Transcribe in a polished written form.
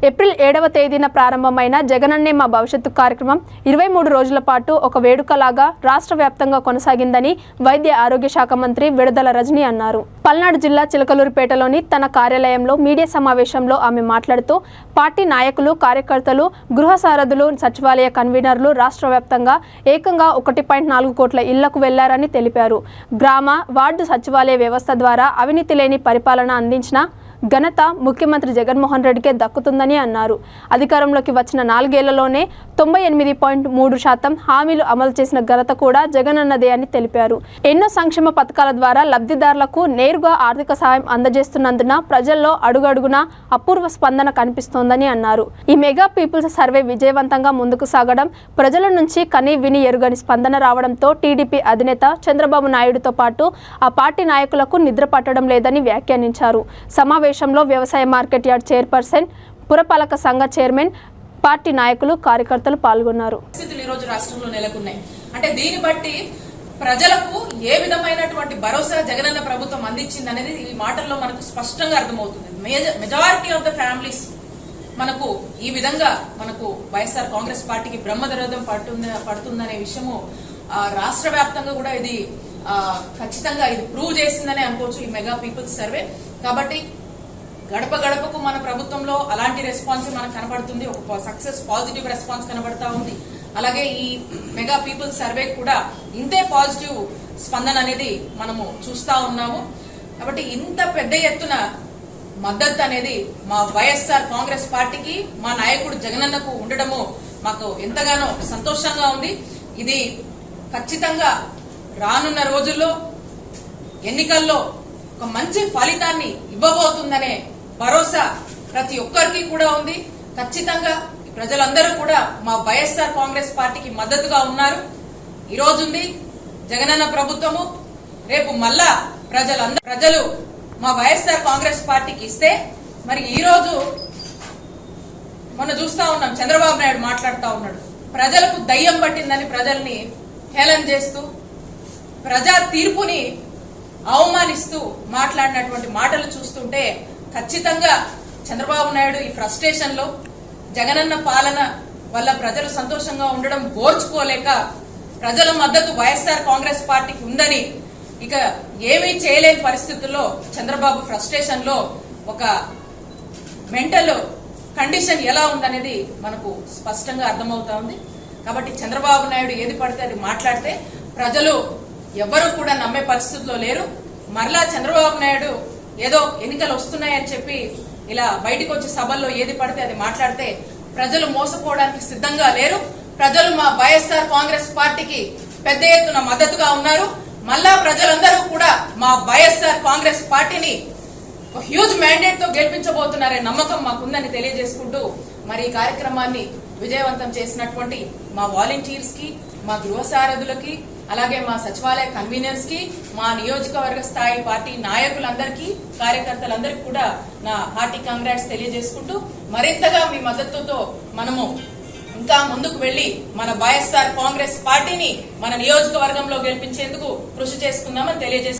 April 7వ తేదీన ప్రారంభమైన జగనన్నే మా భవిష్యత్తు కార్యక్రమం 23 రోజుల పాటు ఒక వేడుకలాగా రాష్ట్ర వ్యాప్తంగా కొనసాగిందని వైద్య ఆరోగ్య శాఖ మంత్రి విడుదల రజని అన్నారు. పల్నాడు జిల్లా చిలకలూరిపేటలోని తన కార్యాలయంలో మీడియా సమావేశంలో ఆమె మాట్లాడుతూ పార్టీ నాయకులు, కార్యకర్తలు, గృహ సారథులు, సచివాలయ కన్వీనర్లు రాష్ట్ర వ్యాప్తంగా ఏకంగా 1.4 కోట్ల ఇళ్లకు వెళ్లారని తెలిపారు. గ్రామ, వార్డు సచివాలయ వ్యవస్థ ద్వారా అవినీతి లేని పరిపాలన అందించిన ఘనత ముఖ్యమంత్రి జగన్మోహన్ రెడ్డికే దక్కుతుందని అన్నారు. అధికారంలోకి వచ్చిన 4 ఏళ్లలోనే 98.3% హామీలు అమలు చేసిన ఘనత కూడా జగనన్నదే అని తెలిపారు. ఎన్నో సంక్షేమ పథకాల ద్వారా లబ్ధిదారులకు నేరుగా ఆర్థిక సహాయం అందజేస్తున్నందున ప్రజల్లో అడుగడుగునా అపూర్వ స్పందన కనిపిస్తోందని అన్నారు. ఈ మెగా పీపుల్స్ సర్వే విజయవంతంగా ముందుకు సాగడం, ప్రజల నుంచి కని విని ఎరుగని స్పందన రావడంతో టీడీపీ అధినేత చంద్రబాబు నాయుడుతో పాటు ఆ పార్టీ నాయకులకు నిద్ర పట్టడం లేదని వ్యాఖ్యానించారు. సమావేశంలో వ్యవసాయ మార్కెట్ యార్డ్ చైర్పర్సన్, పురపాలక సంఘ చైర్మన్, పార్టీ నాయకులు, కార్యకర్తలు పాల్గొన్నారు. ఈరోజు రాష్ట్రంలో నెలకొన్నాయి అంటే దీన్ని బట్టి ప్రజలకు ఏ విధమైనటువంటి భరోసా జగనన్న ప్రభుత్వం అందించింది అనేది ఈ మాటల్లో మనకు స్పష్టంగా అర్థమవుతుంది. మెజారిటీ ఆఫ్ ద ఫ్యామిలీస్ మనకు ఈ విధంగా మనకు వైఎస్ఆర్ కాంగ్రెస్ పార్టీకి బ్రహ్మదరథం పడుతుందనే విషయము రాష్ట్ర వ్యాప్తంగా కూడా ఇది ఖచ్చితంగా ఇది ప్రూవ్ చేసిందనే అనుకోవచ్చు ఈ మెగా పీపుల్స్ సర్వే. కాబట్టి గడప గడపకు మన ప్రభుత్వంలో అలాంటి రెస్పాన్స్ మనకు కనబడుతుంది. ఒక సక్సెస్, పాజిటివ్ రెస్పాన్స్ కనబడతా ఉంది. అలాగే ఈ మెగా పీపుల్స్ సర్వే కూడా ఇంతే పాజిటివ్ స్పందన అనేది మనము చూస్తా ఉన్నాము. కాబట్టి ఇంత పెద్ద ఎత్తున మద్దతు అనేది మా వైఎస్ఆర్ కాంగ్రెస్ పార్టీకి, మా నాయకుడు జగనన్నకు ఉండడము మాకు ఎంతగానో సంతోషంగా ఉంది. ఇది ఖచ్చితంగా రానున్న రోజుల్లో ఎన్నికల్లో ఒక మంచి ఫలితాన్ని ఇవ్వబోతుందనే భరోసా ప్రతి ఒక్కరికి కూడా ఉంది. ఖచ్చితంగా ప్రజలందరూ కూడా మా వైఎస్ఆర్ కాంగ్రెస్ పార్టీకి మద్దతుగా ఉన్నారు. ఈ రోజుంది జగనన్న ప్రభుత్వము, రేపు మళ్ళా ప్రజలు మా వైఎస్ఆర్ కాంగ్రెస్ పార్టీకి ఇస్తే, మరి ఈ రోజు మొన్న చూస్తా ఉన్నాం చంద్రబాబు నాయుడు మాట్లాడుతూ ఉన్నాడు, ప్రజలకు దయ్యం పట్టిందని ప్రజల్ని హేళన చేస్తూ ప్రజా తీర్పుని అవమానిస్తూ మాట్లాడినటువంటి మాటలు చూస్తుంటే ఖచ్చితంగా చంద్రబాబు నాయుడు ఈ ఫ్రస్ట్రేషన్ లో జగనన్న పాలన వల్ల ప్రజలు సంతోషంగా ఉండడం ఓర్చుకోలేక ప్రజల మద్దతు వైఎస్ఆర్ కాంగ్రెస్ పార్టీకి ఉందని ఇక ఏమీ చేయలేని పరిస్థితుల్లో చంద్రబాబు ఫ్రస్ట్రేషన్ లో ఒక మెంటల్ కండిషన్ ఎలా ఉందనేది మనకు స్పష్టంగా అర్థమవుతా ఉంది. కాబట్టి చంద్రబాబు నాయుడు ఏది పడితే అది మాట్లాడితే ప్రజలు ఎవరు కూడా నమ్మే పరిస్థితుల్లో లేరు. మరలా చంద్రబాబు నాయుడు ఏదో ఎన్నికలు వస్తున్నాయని చెప్పి ఇలా బయటకు వచ్చే సభల్లో ఏది పడితే అది మాట్లాడితే ప్రజలు మోసపోవడానికి సిద్ధంగా లేరు. ప్రజలు మా వైఎస్ఆర్ కాంగ్రెస్ పార్టీకి పెద్ద ఎత్తున మద్దతుగా ఉన్నారు. మళ్ళా ప్రజలందరూ కూడా మా వైఎస్ఆర్ కాంగ్రెస్ పార్టీని ఒక హ్యూజ్ మ్యాండేట్ తో గెలిపించబోతున్నారనే నమ్మకం మాకుందని తెలియజేసుకుంటూ మరి ఈ కార్యక్రమాన్ని విజయవంతం చేసినటువంటి మా వాలంటీర్స్ కి, మా గృహ సారథులకి, అలాగే మా సచివాలయ కన్వీనర్స్ కి, మా నియోజకవర్గ స్థాయి పార్టీ నాయకులందరికీ, కార్యకర్తలందరికీ కూడా నా హార్టీ కంగ్రాట్స్ తెలియజేసుకుంటూ మరింతగా మీ మద్దతుతో మనము ఇంకా ముందుకు వెళ్లి మన వైఎస్ఆర్ కాంగ్రెస్ పార్టీని మన నియోజకవర్గంలో గెలిపించేందుకు కృషి చేసుకుందామని తెలియజేస్తున్నాం.